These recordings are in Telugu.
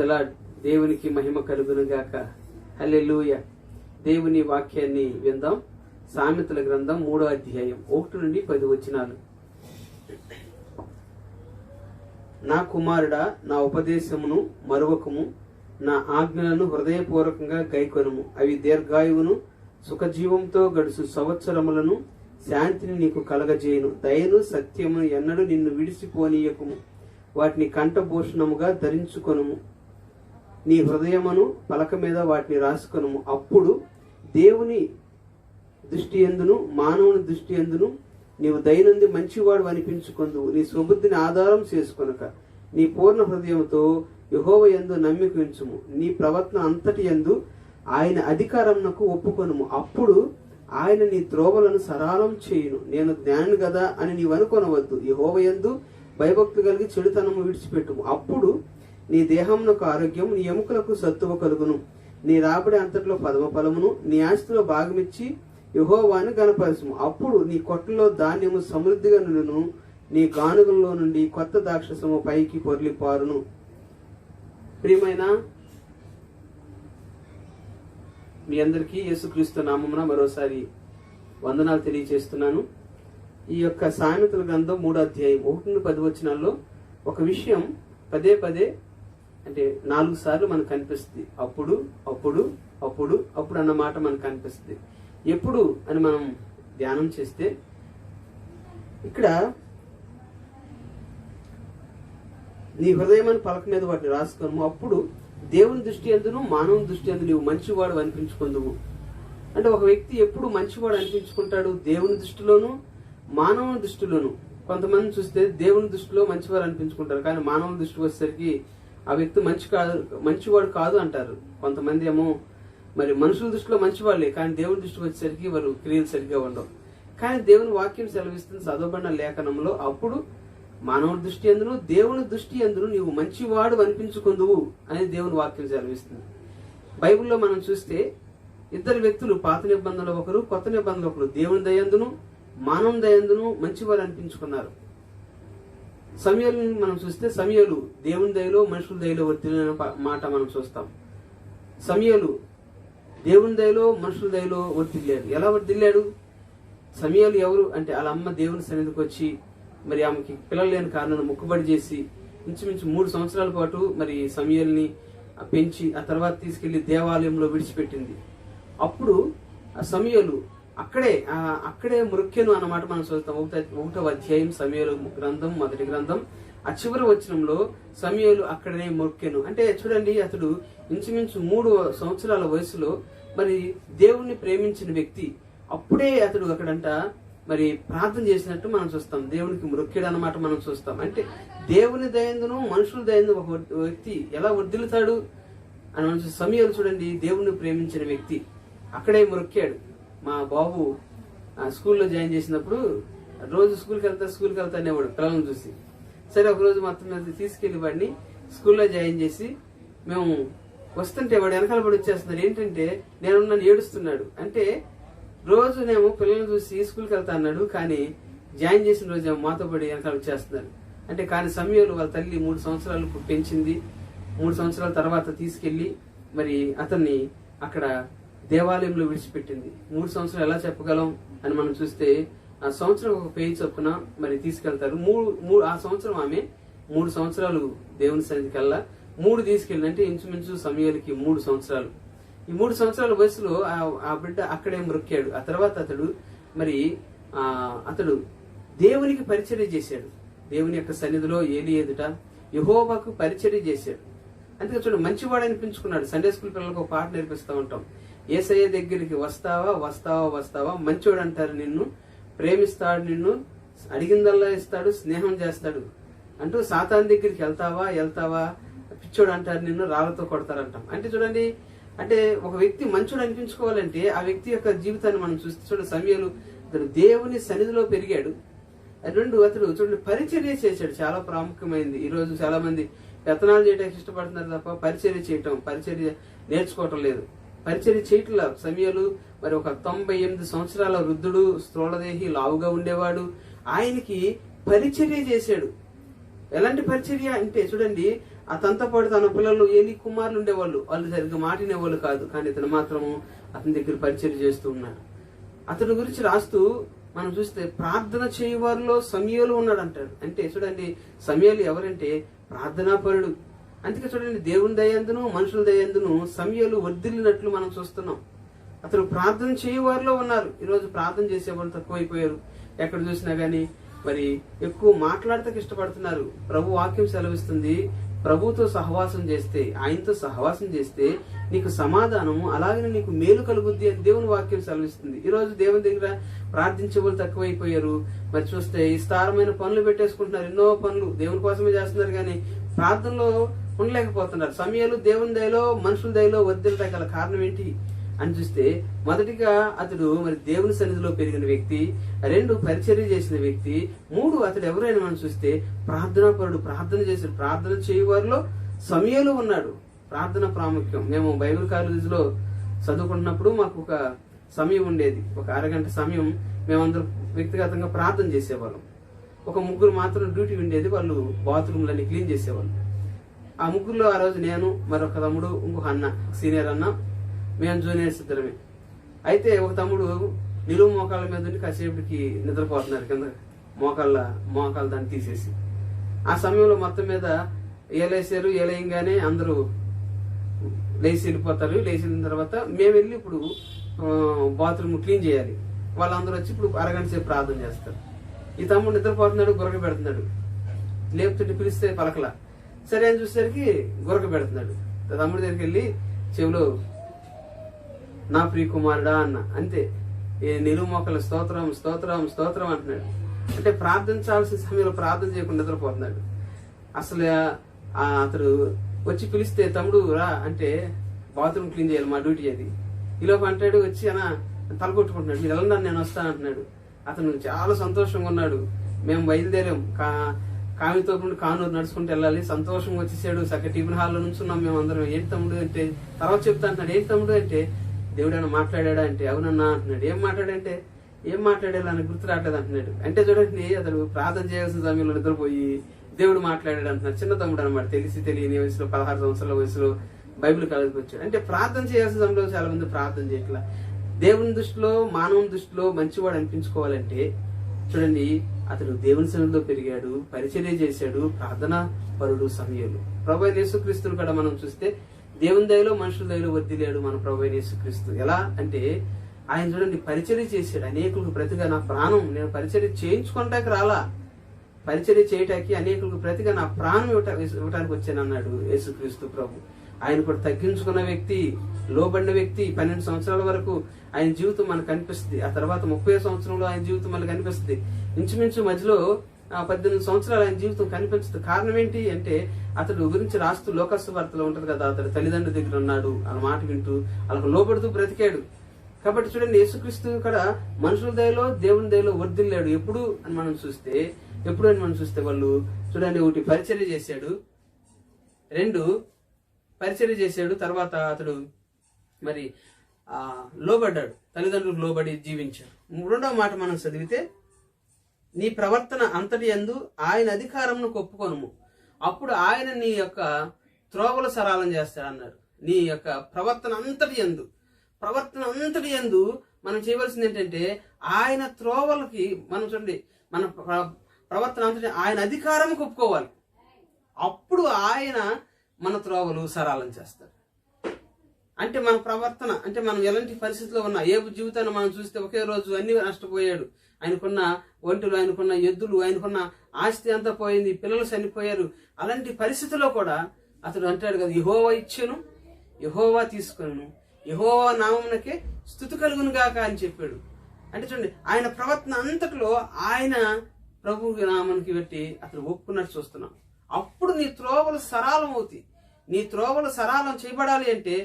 The lord. దేవునికి మహిమ కలుగును గాక. హల్లెలూయా. దేవుని వాక్యాన్ని విందాం. సామెతల గ్రంథం 3వ అధ్యాయం 1 నుండి 10 వచనాలు. నా కుమారుడా, నా ఉపదేశమును మరువకము, నా ఆజ్ఞలను హృదయపూర్వకంగా గైకొనుము. అవి దీర్ఘాయువును సుఖజీవంతో గడుసు సంవత్సరములను శాంతిని నీకు కలగజేయును. దయను సత్యమును ఎన్నడూ నిన్ను విడిసిపోనీయకుము. వాటిని కంఠభూషణముగా ధరించుకొనుము. నీ హృదయమును పలక మీద వాటిని రాసుకొనుము. అప్పుడు దేవుని దృష్టి యందును మానవుని దృష్టి యందును నీవు దయనుంది మంచివాడు అనిపించుకొందువు. నీ స్వబుద్ధిని ఆధారం చేసుకొనక నీ పూర్ణ హృదయంతో యెహోవా యందు నమ్మిక ఉంచుము. నీ ప్రవర్తన అంతటి యందు ఆయన అధికారమునకు ఒప్పుకొనుము. అప్పుడు ఆయన నీ త్రోవలను సరళం చేయును. నేను జ్ఞాని గదా అని నీవు అనుకొనవద్దు. యెహోవా యందు భయభక్తి కలిగి చెడుతనము విడిచిపెట్టుము. అప్పుడు నీ దేహమునకు ఆరోగ్యం, నీ ఎముకలకు సత్తువ కలుగును. నీ రాబడి అంతట్లో పదమ ఫలమును, నీ ఆస్తిలో భాగమిచ్చి యెహోవాను గణపరచుము. అప్పుడు నీ కొట్టలో ధాన్యము సమృద్ధిగా నుండును. నీ గానుగల్లో నుండి కొత్త ద్రాక్షరసము పైకి పొర్లి పారును. ప్రియమైన మీ అందరికీ యేసుక్రీస్తు నామమున మరోసారి వందనాలు తెలియజేస్తున్నాను. ఈ యొక్క సామెతల గ్రంథం 3వ అధ్యాయం 1-10 వచనాల్లో ఒక విషయం పదే పదే అంటే 4 సార్లు మనకు కనిపిస్తుంది. అప్పుడు అప్పుడు అప్పుడు అప్పుడు అన్న మాట మనకు కనిపిస్తుంది. ఎప్పుడు అని మనం ధ్యానం చేస్తే ఇక్కడ నీ హృదయమని పలక మీద వాటిని రాసుకోను. అప్పుడు దేవుని దృష్టి యందును మానవుని దృష్టి యందు నీవు మంచివాడు అనిపించుకుందువు. అంటే ఒక వ్యక్తి ఎప్పుడు మంచివాడు అనిపించుకుంటాడు? దేవుని దృష్టిలోను మానవుని దృష్టిలోను. కొంతమంది చూస్తే దేవుని దృష్టిలో మంచివారు అనిపించుకుంటారు, కానీ మానవుని దృష్టికి వచ్చేసరికి ఆ వ్యక్తి మంచివాడు కాదు అంటారు. కొంతమంది ఏమో మరి మనుషుల దృష్టిలో మంచివాళ్ళే, కానీ దేవుని దృష్టికి వచ్చేసరికి వారు క్రియలు సరిగ్గా ఉండవు. కానీ దేవుని వాక్యం సెలవిస్తుంది చదవబడిన లేఖనంలో, అప్పుడు మానవుని దృష్టి ఎందును దేవుని దృష్టి ఎందును నీవు మంచివాడు అనిపించుకుందువు అని దేవుని వాక్యం సెలవిస్తుంది. బైబిల్లో మనం చూస్తే ఇద్దరు వ్యక్తులు, పాత నిబంధనలో ఒకరు, కొత్త నిబంధనలో ఒకరు, దేవుని దయందును మానవుని దయందును మంచివారు అనిపించుకున్నారు. సమూయేలుని మనం చూస్తే సమూయేలు దేవుని దయలో మనుషుల దయలో వర్ధిల్లిన మాట మనం చూస్తాం. సమూయేలు దేవుని దయలో మనుషుల దయలో వర్ధిల్లాడు. ఎలా వర్ధిల్లాడు? సమూయేలు ఎవరు అంటే వాళ్ళ అమ్మ దేవుని సన్నిధికి వచ్చి మరి ఆమెకి పిల్లలు లేని కారణాన్ని మొక్కుబడి చేసి ఇంచుమించు 3 సంవత్సరాల పాటు మరి సమూయేలుని పెంచి ఆ తర్వాత తీసుకెళ్లి దేవాలయంలో విడిచిపెట్టింది. అప్పుడు ఆ సమూయేలు అక్కడే మృక్కెను అన్నమాట మనం చూస్తాం. 1వ అధ్యాయం సమూయేలు గ్రంథం 1వ గ్రంథం ఆ చివరి వచనంలో సమూయేలు అక్కడనే మృక్కెను. అంటే చూడండి, అతడు ఇంచుమించు 3 సంవత్సరాల వయసులో మరి దేవుణ్ణి ప్రేమించిన వ్యక్తి. అప్పుడే అతడు అక్కడంట మరి ప్రార్థన చేసినట్టు మనం చూస్తాం. దేవునికి మృక్కెడు అన్నమాట మనం చూస్తాం. అంటే దేవుని దయందును మనుషుల దయందు ఒక వ్యక్తి ఎలా వర్ధిల్లుతాడు అని మనం సమూయేలు చూడండి, దేవుణ్ణి ప్రేమించిన వ్యక్తి అక్కడే మృక్కాడు. మా బాబు స్కూల్లో జాయిన్ చేసినప్పుడు రోజు స్కూల్కి వెళ్తా అనేవాడు పిల్లలను చూసి. సరే ఒకరోజు మొత్తం తీసుకెళ్లి వాడిని స్కూల్లో జాయిన్ చేసి మేము వస్తుంటే వాడు వెనకాల పడి వచ్చేస్తున్నాడు. ఏంటంటే నేనున్నాను, ఏడుస్తున్నాడు. అంటే రోజు నేను పిల్లలను చూసి స్కూల్కి వెళ్తా అన్నాడు, కానీ జాయిన్ చేసిన రోజు మాతో పడి వెనకాల వచ్చేస్తున్నాడు. అంటే కానీ సమూయేలు వాళ్ళ తల్లి 3 సంవత్సరాలు పెంచింది. 3 సంవత్సరాల తర్వాత తీసుకెళ్లి మరి అతన్ని అక్కడ దేవాలయంలో విడిచిపెట్టింది. 3 సంవత్సరాలు ఎలా చెప్పగలం అని మనం చూస్తే ఆ సంవత్సరం ఒక పేజీ చొప్పున మరి తీసుకెళ్తారు. ఆ సంవత్సరం ఆమె 3 సంవత్సరాలు దేవుని సన్నిధికి వెళ్ళా 3 తీసుకెళ్ళింది. అంటే ఇంచుమించు సమూయేలుకి 3 సంవత్సరాలు. ఈ 3 సంవత్సరాల వయసులో ఆ బిడ్డ అక్కడే మృక్కాడు. ఆ తర్వాత అతడు దేవునికి పరిచర్య చేశాడు. దేవుని యొక్క సన్నిధిలో ఏలి ఎదుట యెహోవాకు పరిచర్య చేశాడు. అందుకే చూడండి, మంచివాడు అనిపించుకున్నాడు. సండే స్కూల్ పిల్లలకు ఒక పాట నేర్పిస్తూ ఉంటాం. యేసయ్య దగ్గరికి వస్తావా వస్తావా వస్తావా, మంచివాడు అంటారు నిన్ను, ప్రేమిస్తాడు, నిన్ను అడిగిందల్లా ఇస్తాడు, స్నేహం చేస్తాడు అంటూ సాతాను దగ్గరికి వెళ్తావా పిచ్చోడు అంటారు, నిన్ను రాళ్లతో కొడతారంటాం. అంటే చూడండి, అంటే ఒక వ్యక్తి మంచోడు అనిపించుకోవాలంటే ఆ వ్యక్తి యొక్క జీవితాన్ని మనం చూస్తే చూడండి, సమూయేలు అతడు దేవుని సన్నిధిలో పెరిగాడు. 2 అతడు చూడండి పరిచర్య చేశాడు. చాలా ప్రాముఖ్యమైనది. ఈ రోజు చాలా మంది వ్యతనాలు చేయడానికి ఇష్టపడుతున్నారు తప్ప పరిచర్య నేర్చుకోవటం లేదు. పరిచర్య చేయట్లా. సమూయేలు మరి ఒక 98 సంవత్సరాల వృద్ధుడు, స్థూలదేహి, లావుగా ఉండేవాడు. ఆయనకి పరిచర్య చేశాడు. ఎలాంటి పరిచర్య అంటే చూడండి, అతనితో పాటు తన పిల్లలు ఏలి కుమారులు ఉండేవాళ్ళు, వాళ్ళు సరిగ్గా మాటినేవాళ్ళు కాదు, కానీ ఇతను మాత్రము అతని దగ్గర పరిచయం చేస్తూ ఉన్నాడు. అతని గురించి రాస్తూ మనం చూస్తే ప్రార్థన చేయవారిలో సమయలు ఉన్నాడు అంటాడు. అంటే చూడండి, సమయలు ఎవరంటే ప్రార్థనాపరుడు. అందుకే చూడండి, దేవుని దయందును మనుషుల దయందును సమయలు వర్ధిల్లినట్లు మనం చూస్తున్నాం. అతను ప్రార్థన చేయవారిలో ఉన్నారు. ఈరోజు ప్రార్థన చేసేవాళ్ళు తక్కువైపోయారు. ఎక్కడ చూసినా గానీ మరి ఎక్కువ మాట్లాడతానికి ఇష్టపడుతున్నారు. ప్రభు వాక్యం సెలవిస్తుంది, ప్రభుతో సహవాసం చేస్తే, ఆయనతో సహవాసం చేస్తే నీకు సమాధానము అలాగే నీకు మేలు కలుగుద్ది అని దేవుని వాక్యం సెలవిస్తుంది. ఈ రోజు దేవుని దగ్గర ప్రార్థించే వాళ్ళు తక్కువైపోయారు. మరి చూస్తే విస్తారమైన పనులు పెట్టేసుకుంటున్నారు, ఎన్నో పనులు దేవుని కోసమే చేస్తున్నారు, కానీ ప్రార్థనలో ఉండలేకపోతున్నారు. సమయాలు దేవుని దయలో మనుషుల దయలో వర్ధిల్లడానికి గల కారణం ఏంటి అని చూస్తే, మొదటిగా అతడు మరి దేవుని సన్నిధిలో పెరిగిన వ్యక్తి, 2 పరిచర్య చేసిన వ్యక్తి, 3 అతడు ఎవరైనా మనం చూస్తే ప్రార్థనాపరుడు, ప్రార్థన చేశాడు. ప్రార్థన చేయవారిలో సమయాలు ఉన్నాడు. ప్రార్థన ప్రాముఖ్యం. మేము బైబిల్ కాలేజీలో చదువుకుంటున్నప్పుడు మాకు ఒక సమయం ఉండేది, ఒక అరగంట సమయం మేమందరం వ్యక్తిగతంగా ప్రార్థన చేసేవాళ్ళం. ఒక 3 మాత్రం డ్యూటీ ఉండేది, వాళ్ళు బాత్రూమ్లన్నీ క్లీన్ చేసేవాళ్ళు. ఆ 3లో ఆ రోజు నేను, మరొక తమ్ముడు, ఇంకొక అన్న, సీనియర్ అన్న, మేము జూనియర్స్ ఇద్దరమే. అయితే ఒక తమ్ముడు నిలువు మోకాళ్ళ మీద ఉండి కాసేపటికి నిద్రపోతున్నారు, కింద మోకాళ్ళ దాన్ని తీసేసి. ఆ సమయంలో మొత్తం మీద ఏలేసారు. ఏలేయంగానే అందరూ లేచి వెళ్ళిపోతారు. లేచి వెళ్ళిన తర్వాత మేము వెళ్ళి ఇప్పుడు బాత్రూమ్ క్లీన్ చేయాలి. వాళ్ళందరూ వచ్చి ఇప్పుడు అరగంట సేపు ప్రార్థన చేస్తారు. ఈ తమ్ముడు నిద్రపోతున్నాడు, గురక పెడుతున్నాడు. లేపుతుంటే పిలిస్తే పలకలా. సరే అని చూసేసరికి గురక పెడుతున్నాడు. తమ్ముడి దగ్గరికి వెళ్ళి చెవిలో నా ప్రియ కుమారుడా అన్న, అంతే. నిలువు మొక్కలు స్తోత్రం స్తోత్రం స్తోత్రం అంటున్నాడు. అంటే ప్రార్థించాల్సిన సమయంలో ప్రార్థన చేయకుండా నిద్రపోతున్నాడు. అసలు అతడు వచ్చి పిలిస్తే తమ్ముడు రా అంటే, బాత్రూమ్ క్లీన్ చేయాలి, మా డ్యూటీ అది. ఈలోపు అంటాడు వచ్చి అన్న తలకొట్టుకుంటున్నాడు, మీరు వెళ్ళండి నేను వస్తాను అంటున్నాడు. అతను చాలా సంతోషంగా ఉన్నాడు. మేము బయలుదేరాం, కామితో కానూరు నడుచుకుంటూ వెళ్ళాలి. సంతోషంగా వచ్చేసాడు. చక్కగా టిఫిన్ హాల్లో నుంచి ఉన్నాం మేము అందరం. ఏంటి తమ్ముడు అంటే, తర్వాత చెప్తా అంటున్నాడు. ఏంటి తమ్ముడు అంటే, దేవుడైనా మాట్లాడా అంటే, అవునన్నా అంటున్నాడు. ఏం మాట్లాడంటే, ఏం మాట్లాడాలి అని గుర్తు రావట్లేదు అంటున్నాడు. అంటే చూడండి, అతడు ప్రార్థన చేయాల్సిన సమయంలో నిద్రపోయి దేవుడు మాట్లాడాడు అంటున్నాడు. చిన్న తమ్ముడు అనమాట, తెలియని వయసులో 16 సంవత్సరాల వయసులో బైబిల్ కాలేజీకి వచ్చాడు. అంటే ప్రార్థన చేయాల్సిన సమయంలో చాలా మంది ప్రార్థన చేయట్లా. దేవుని దృష్టిలో మానవుని దృష్టిలో మంచివాడు అనిపించుకోవాలంటే చూడండి, అతడు దేవుని సన్నిధిలో పెరిగాడు, పరిచర్య చేశాడు, ప్రార్థనా పరుడు సమయాలు. ప్రభువైన యేసుక్రీస్తును కూడా మనం చూస్తే దేవుని దయలో మనుషుల దయలో వర్ధిల్లాడు మన ప్రభువైన యేసుక్రీస్తు. ఎలా అంటే ఆయన చూడండి పరిచర్య చేశాడు. అనేకులకు ప్రతిగా నా ప్రాణం, నేను పరిచర్య చేయించుకోవటానికి రాలా, పరిచర్య చేయటానికి అనేకులకు ప్రతిగా నా ప్రాణం ఇవ్వటానికి వచ్చాను అన్నాడు యేసుక్రీస్తు ప్రభు. ఆయన కూడా తగ్గించుకున్న వ్యక్తి, లోబడిన వ్యక్తి. 12 సంవత్సరాల వరకు ఆయన జీవితం మనకు కనిపిస్తుంది. ఆ తర్వాత 30 సంవత్సరంలో ఆయన జీవితం మనకు కనిపిస్తుంది. ఇంచుమించు మధ్యలో 18 సంవత్సరాలు ఆయన జీవితం కనిపించదు. కారణం ఏంటి అంటే, అతడు గురించి రాస్తూ లోకసు వార్తలో ఉంటది కదా, అతడు తల్లిదండ్రుల దగ్గర ఉన్నాడు, అన్న మాట వింటూ వాళ్ళకు లోబడుతూ బ్రతికాడు. కాబట్టి చూడండి, యేసుక్రీస్తు కూడా మనుషుల దయలో దేవుని దయలో వర్ధిల్లాడు. ఎప్పుడు అని మనం చూస్తే వాళ్ళు చూడండి, ఒకటి పరిచర్య చేశాడు, 2 పరిచర్య చేశాడు, తర్వాత అతడు మరి లోబడ్డాడు, తల్లిదండ్రులకు లోబడి జీవించాడు. 2వ మాట మనం చదివితే, నీ ప్రవర్తన అంతటి యందు ఆయన అధికారంను ఒప్పుకొనుము, అప్పుడు ఆయన నీ యొక్క త్రోవలు సరళం చేస్తాడు అన్నాడు. నీ యొక్క ప్రవర్తన అంతటి యందు మనం చేయవలసింది ఏంటంటే, ఆయన త్రోవలకి మనం చూడండి, మన ప్రవర్తన అంతటి ఆయన అధికారం ఒప్పుకోవాలి. అప్పుడు ఆయన మన త్రోవలు సరళం చేస్తాడు. అంటే మన ప్రవర్తన, అంటే మనం ఎలాంటి పరిస్థితిలో ఉన్నా, ఏ జీవితాన్ని మనం చూస్తే ఒకే రోజు అన్ని నష్టపోయాడు. ఆయనకున్న ఒంటులు, ఆయనకున్న ఎద్దులు, ఆయనకున్న ఆస్తి అంతా పోయింది, పిల్లలు చనిపోయారు. అలాంటి పరిస్థితిలో కూడా అతడు అంటాడు కదా, యెహోవా ఇచ్చెను, యెహోవా తీసుకొను, యెహోవా నామమునకే స్తుతి కలుగును గాక అని చెప్పాడు. అంటే చూడండి, ఆయన ప్రవర్తన అంతట్లో ఆయన ప్రభు నామానికి పెట్టి అతడు ఒప్పుకున్నట్టు చూస్తున్నాం. అప్పుడు నీ త్రోవలు సరళం అవుతాయి. నీ త్రోవలు సరళం చేయబడాలి అంటే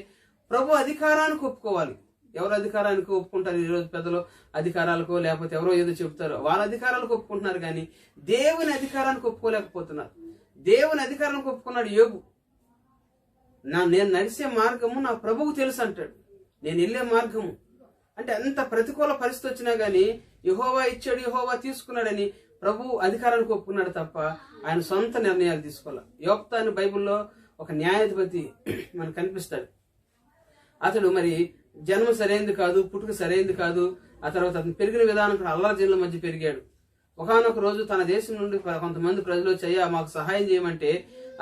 ప్రభు అధికారానికి ఒప్పుకోవాలి. ఎవరు అధికారానికి ఒప్పుకుంటారు? ఈరోజు పెద్దలు అధికారాలకు, లేకపోతే ఎవరో ఏదో చెప్తారో వాళ్ళ అధికారాలకు ఒప్పుకుంటున్నారు, కానీ దేవుని అధికారానికి ఒప్పుకోలేకపోతున్నారు. దేవుని అధికారానికి ఒప్పుకున్నాడు యోబు. నేను నడిచే మార్గము నా ప్రభువుకు తెలుసు అంటాడు, నేను వెళ్ళే మార్గము. అంటే అంత ప్రతికూల పరిస్థితి వచ్చినా గానీ యెహోవా ఇచ్చాడు, యెహోవా తీసుకున్నాడని ప్రభు అధికారానికి ఒప్పుకున్నాడు తప్ప ఆయన సొంత నిర్ణయాలు తీసుకోవాలి. యోప్తా అని బైబిల్లో ఒక న్యాయాధిపతి మనకు కనిపిస్తాడు. అతడు మరి జన్మ సరైనది కాదు, పుట్టుక సరైనది కాదు. ఆ తర్వాత అతను పెరిగిన విధానం అల్లర్జనుల మధ్య పెరిగాడు. ఒకనొక రోజు తన దేశం నుండి కొంతమంది ప్రజలు వచ్చి మాకు సహాయం చేయమంటే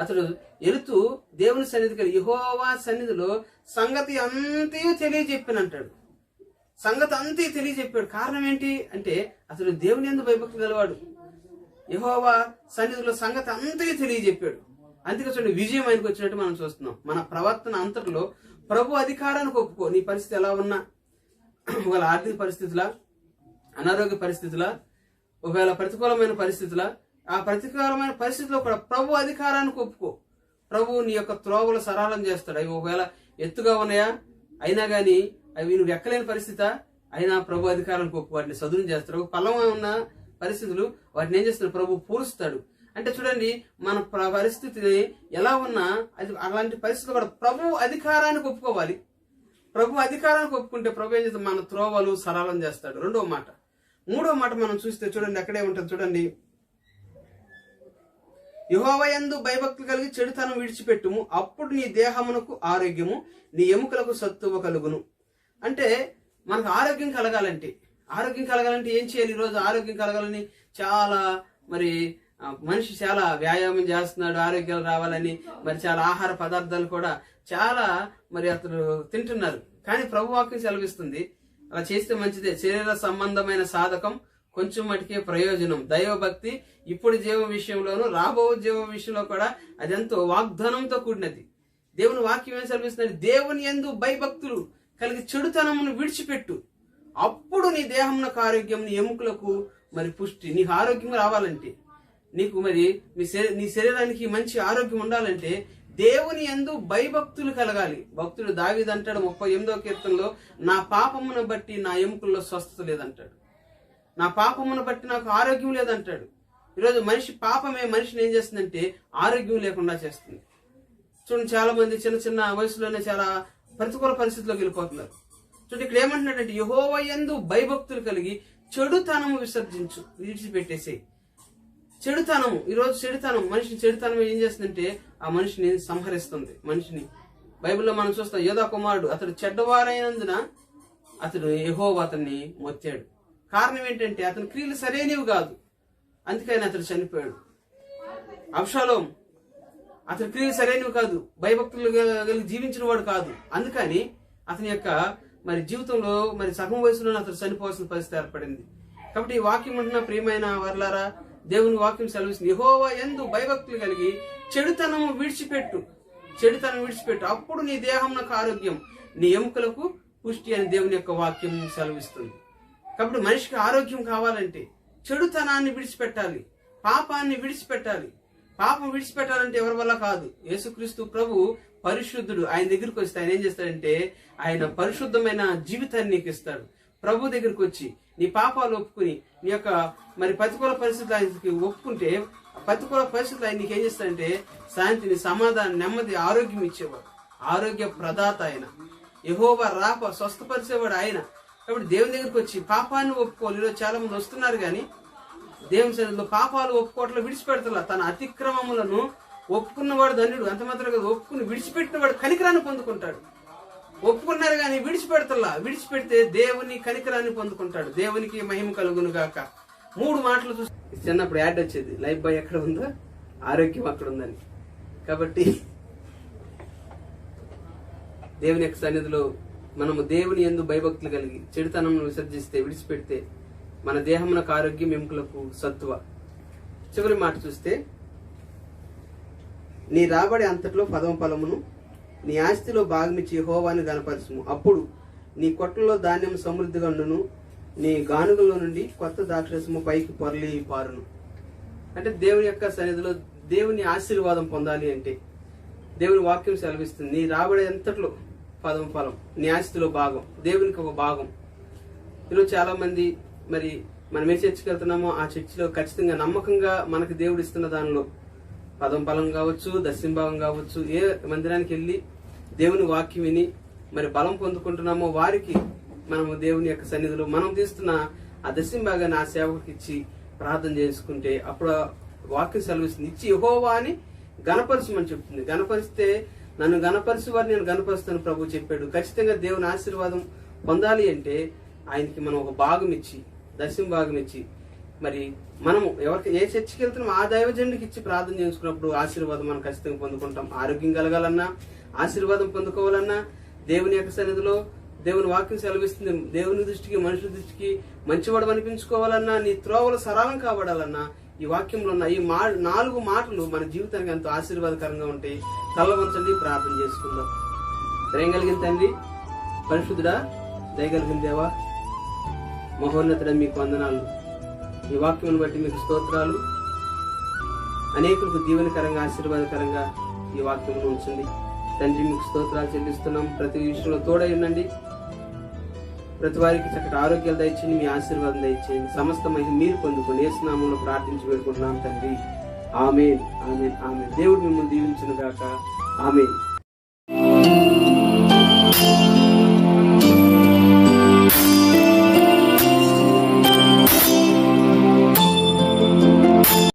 అతడు ఎలుతూ దేవుని సన్నిధికి యెహోవా సన్నిధిలో సంగతి అంతే తెలియజెప్పానంటాడు. సంగతి అంతే తెలియజెప్పాడు. కారణం ఏంటి అంటే అతడు దేవుని యందు భయభక్తి గలవాడు. యెహోవా సన్నిధిలో సంగతి అంతే తెలియజెప్పాడు. అందుకే చూడండి విజయం ఆయనకు వచ్చినట్టు మనం చూస్తున్నాం. మన ప్రవర్తన అంతటిలో ప్రభు అధికారానికి ఒప్పుకో. నీ పరిస్థితి ఎలా ఉన్నా, ఒకవేళ ఆర్థిక పరిస్థితులా, అనారోగ్య పరిస్థితులా, ఒకవేళ ప్రతికూలమైన పరిస్థితులా, ఆ ప్రతికూలమైన పరిస్థితిలో కూడా ప్రభు అధికారానికి ఒప్పుకో. ప్రభు నీ యొక్క త్రోవలు సరళం చేస్తాడు. అవి ఒకవేళ ఎత్తుగా ఉన్నాయా అయినా గానీ అవి నువ్వు ఎక్కలేని పరిస్థితి అయినా ప్రభు అధికారానికి ఒప్పుకో. వాటిని సదును చేస్తాడు. పల్లవ ఉన్న పరిస్థితులు వాటిని ఏం చేస్తాడు? ప్రభు పూరుస్తాడు. అంటే చూడండి మన పరిస్థితిని ఎలా ఉన్నా అది అలాంటి పరిస్థితులు కూడా ప్రభు అధికారానికి ఒప్పుకోవాలి. ప్రభు అధికారానికి ఒప్పుకుంటే ప్రభు ఏం చేస్తాడు? మన త్రోవలు సరళం చేస్తాడు. రెండవ మాట. మూడో మాట మనం చూస్తే చూడండి అక్కడే ఉంటుంది చూడండి. యెహోవా యందు భయభక్తులు కలిగి చెడుతనం విడిచిపెట్టుము, అప్పుడు నీ దేహమునకు ఆరోగ్యము, నీ ఎముకలకు సత్తువ కలుగును. అంటే మనకు ఆరోగ్యం కలగాలంటే ఏం చేయాలి? ఈరోజు ఆరోగ్యం కలగాలని చాలా మరి మనిషి చాలా వ్యాయామం చేస్తున్నాడు ఆరోగ్యాలు రావాలని. మరి చాలా ఆహార పదార్థాలు కూడా చాలా మరి అతను తింటున్నారు. కానీ ప్రభు వాక్యం సెలవిస్తుంది అలా చేస్తే మంచిదే. శరీర సంబంధమైన సాధకం కొంచెం మటుకే ప్రయోజనం. దైవభక్తి ఇప్పుడు జీవం విషయంలోనూ రాబో జీవం విషయంలో కూడా అదెంతో వాగ్దానంతో కూడినది. దేవుని వాక్యం ఏం సెలవిస్తుంది? దేవుని యందు భయభక్తులు కలిగి చెడుతనమును విడిచిపెట్టు, అప్పుడు నీ దేహమునకు ఆరోగ్యం, నీ ఎముకలకు మరి పుష్టి. నీకు ఆరోగ్యం రావాలంటే, నీకు మరి నీ శరీరానికి మంచి ఆరోగ్యం ఉండాలంటే దేవుని యందు భయభక్తులు కలగాలి. భక్తుడు దావీదు అంటాడు 38వ కీర్తనలో, నా పాపమును బట్టి నా ఎముకల్లో స్వస్థత లేదంటాడు, నా పాపమును బట్టి నాకు ఆరోగ్యం లేదంటాడు. ఈరోజు పాపమే మనిషిని ఏం చేస్తుందంటే ఆరోగ్యం లేకుండా చేస్తుంది. చూడండి చాలా మంది చిన్న చిన్న వయసులోనే చాలా ప్రతికూల పరిస్థితిలోకి వెళ్ళిపోతున్నారు. చూడండి ఇక్కడ ఏమంటున్నాడంటే యెహోవా యందు భయభక్తులు కలిగి చెడుతనము విడిచిపెట్టేసేయి. చెడుతనము, ఈరోజు మనిషిని చెడుతనం ఏం చేస్తుందంటే ఆ మనిషిని సంహరిస్తుంది. మనిషిని బైబిల్లో మనం చూస్తాం, యోధా కుమారుడు అతడు చెడ్డవారైనందున అతడు యెహోవా అతన్ని మొత్తాడు. కారణం ఏంటంటే అతని క్రియలు సరైనవి కాదు, అందుకని అతడు చనిపోయాడు. అబ్షాలోం అతని క్రియలు సరైనవి కాదు, భయభక్తులు కలిగి జీవించిన వాడు కాదు, అందుకని అతని యొక్క మరి జీవితంలో మరి సగం వయసులోనే అతడు చనిపోవాల్సిన పరిస్థితి ఏర్పడింది. కాబట్టి ఈ వాక్యం అంటున్న ప్రియమైన వర్లారా, దేవుని వాక్యం సెలవిస్తుంది యెహోవా యందు భయభక్తులు కలిగి చెడుతనము విడిచిపెట్టు, అప్పుడు నీ దేహమునకు ఆరోగ్యం, నీ ఎముకలకు పుష్టి అని దేవుని యొక్క వాక్యం సెలవిస్తుంది. కాబట్టి మనిషికి ఆరోగ్యం కావాలంటే చెడుతనాన్ని విడిచిపెట్టాలి, పాపాన్ని విడిచిపెట్టాలి. పాపం విడిచిపెట్టాలంటే ఎవరి వల్ల కాదు. యేసుక్రీస్తు ప్రభు పరిశుద్ధుడు. ఆయన దగ్గరికి వస్తే ఆయన ఏం చేస్తాడంటే ఆయన పరిశుద్ధమైన జీవితాన్ని నీకు ఇస్తాడు. ప్రభు దగ్గరికి వచ్చి నీ పాపాలు ఒప్పుకుని నీ యొక్క మరి ప్రతికూల పరిస్థితులు ఆయనకి ఒప్పుకుంటే ప్రతికూల పరిస్థితులు ఆయన నీకు ఏం చేస్తాడంటే శాంతిని, సమాధానం, నెమ్మది, ఆరోగ్యం ఇచ్చేవాడు. ఆరోగ్య ప్రదాత ఆయన. యెహోవా రాఫా స్వస్థపరిచేవాడు ఆయన. కాబట్టి దేవుని దగ్గరికి వచ్చి పాపాన్ని ఒప్పుకోవాలి. ఈరోజు చాలా మంది వస్తున్నారు కానీ దేవుని సన్నిధిలో పాపాలు ఒప్పుకోవట్లో విడిచిపెడతా. తన అతిక్రమములను ఒప్పుకున్నవాడు ధన్యుడు. అంత మాత్రం కదా, ఒప్పుకుని విడిచిపెట్టిన వాడు కనికరాన్ని పొందుకుంటాడు. ఒప్పుకున్నారు కానీ విడిచిపెడితే దేవుని కనికరాన్ని పొందుకుంటాడు. దేవునికి మహిమ కలుగును గాక. 3 మాటలు చూసి చిన్నప్పుడు యాడ్ వచ్చేది, లైఫ్ బాయ్ ఎక్కడ ఉందో ఆరోగ్యం అక్కడ ఉందని. కాబట్టి దేవుని యొక్క సన్నిధిలో మనము దేవుని యందు భయభక్తులు కలిగి చెడుతనం విడిచిపెడితే మన దేహమునకు ఆరోగ్యం, ఎముకలకు సత్తువ. చివరి మాట చూస్తే నీ రాబడి అంతట్లో ఫలమును నీ ఆస్తిలో భాగమిచ్చి యెహోవాని గణపరచుము, అప్పుడు నీ కొట్లలో ధాన్యం సమృద్ధిగా ఉండును, నీ గానుగలో నుండి కొత్త ద్రాక్షరసము పైకి పొరలి పారును. అంటే దేవుని యొక్క సన్నిధిలో దేవుని ఆశీర్వాదం పొందాలి అంటే దేవుని వాక్యం సెలవిస్తుంది నీ రాబడి అంతట్లో ఫలం, నీ ఆస్తిలో భాగం, దేవునికి ఒక భాగం. ఈరోజు చాలా మంది మరి మనం ఏ చర్చికి వెళ్తున్నామో ఆ చర్చిలో ఖచ్చితంగా నమ్మకంగా మనకు దేవుడు ఇస్తున్న దానిలో ఫలం కావచ్చు, దశంభాగం కావచ్చు, ఏ మందిరానికి వెళ్ళి దేవుని వాక్యం విని మరి బలం పొందుకుంటున్నామో వారికి మనము దేవుని యొక్క సన్నిధిలో మనం తీస్తున్న ఆ దశంభాగాన్ని ఆ సేవకు ఇచ్చి ప్రార్థన చేసుకుంటే అప్పుడు వాక్యం సెలవిస్తుంది, ఇచ్చి యెహోవా అని గణపరచమని చెప్తుంది. గణపరిస్తే నన్ను గణపరిచి వారు నేను గణపరుస్తాను ప్రభు చెప్పాడు. ఖచ్చితంగా దేవుని ఆశీర్వాదం పొందాలి అంటే ఆయనకి మనం ఒక భాగం ఇచ్చి, దశమ భాగం ఇచ్చి, మరి మనము ఎవరికి ఏ చర్చికి వెళ్తున్నాం ఆ దైవజనుడికి ఇచ్చి ప్రార్థన చేసుకున్నప్పుడు ఆశీర్వాదం మనం ఖచ్చితంగా పొందుకుంటాం. ఆరోగ్యం కలగాలన్నా, ఆశీర్వాదం పొందుకోవాలన్నా, దేవుని యొక్క సన్నిధిలో దేవుని వాక్యం సెలవిస్తుంది, దేవుని దృష్టికి మనుషుల దృష్టికి మంచివాడు అనిపించుకోవాలన్నా, నీ త్రోవలు సరళం కాబడాలన్నా ఈ వాక్యంలో ఉన్న ఈ 4 మాటలు మన జీవితానికి ఎంతో ఆశీర్వాదకరంగా ఉంటాయి. తల్లవంచండి, ప్రార్థన చేసుకుందాం. దయ కలిగిన తండ్రి, పరిశుద్ధుడా, దయగలిగిన దేవా, మహోన్నతుడా, మీకు వందనాలు. ఈ వాక్యం బట్టి మీకు స్తోత్రాలు. అనేకులకు దీవెనకరంగా, ఆశీర్వాదకరంగా ఈ వాక్యం ఉంచండి తండ్రి. మీకు స్తోత్రాలు చెల్లిస్తున్నాం. ప్రతి విషయంలో తోడై ఉండండి. ప్రతి వారికి చక్కటి ఆరోగ్యాలు దయచేయండి, మీ ఆశీర్వాదం దయచేయండి. సమస్త మహిమ మీరు పొందుకోండి. యేసు నామములో ప్రార్థించి వేడుకుంటున్నాం తండ్రి. ఆమేన్, ఆమేన్, ఆమేన్. దేవుడు మిమ్మల్ని దీవించును గాక. ఆమేన్.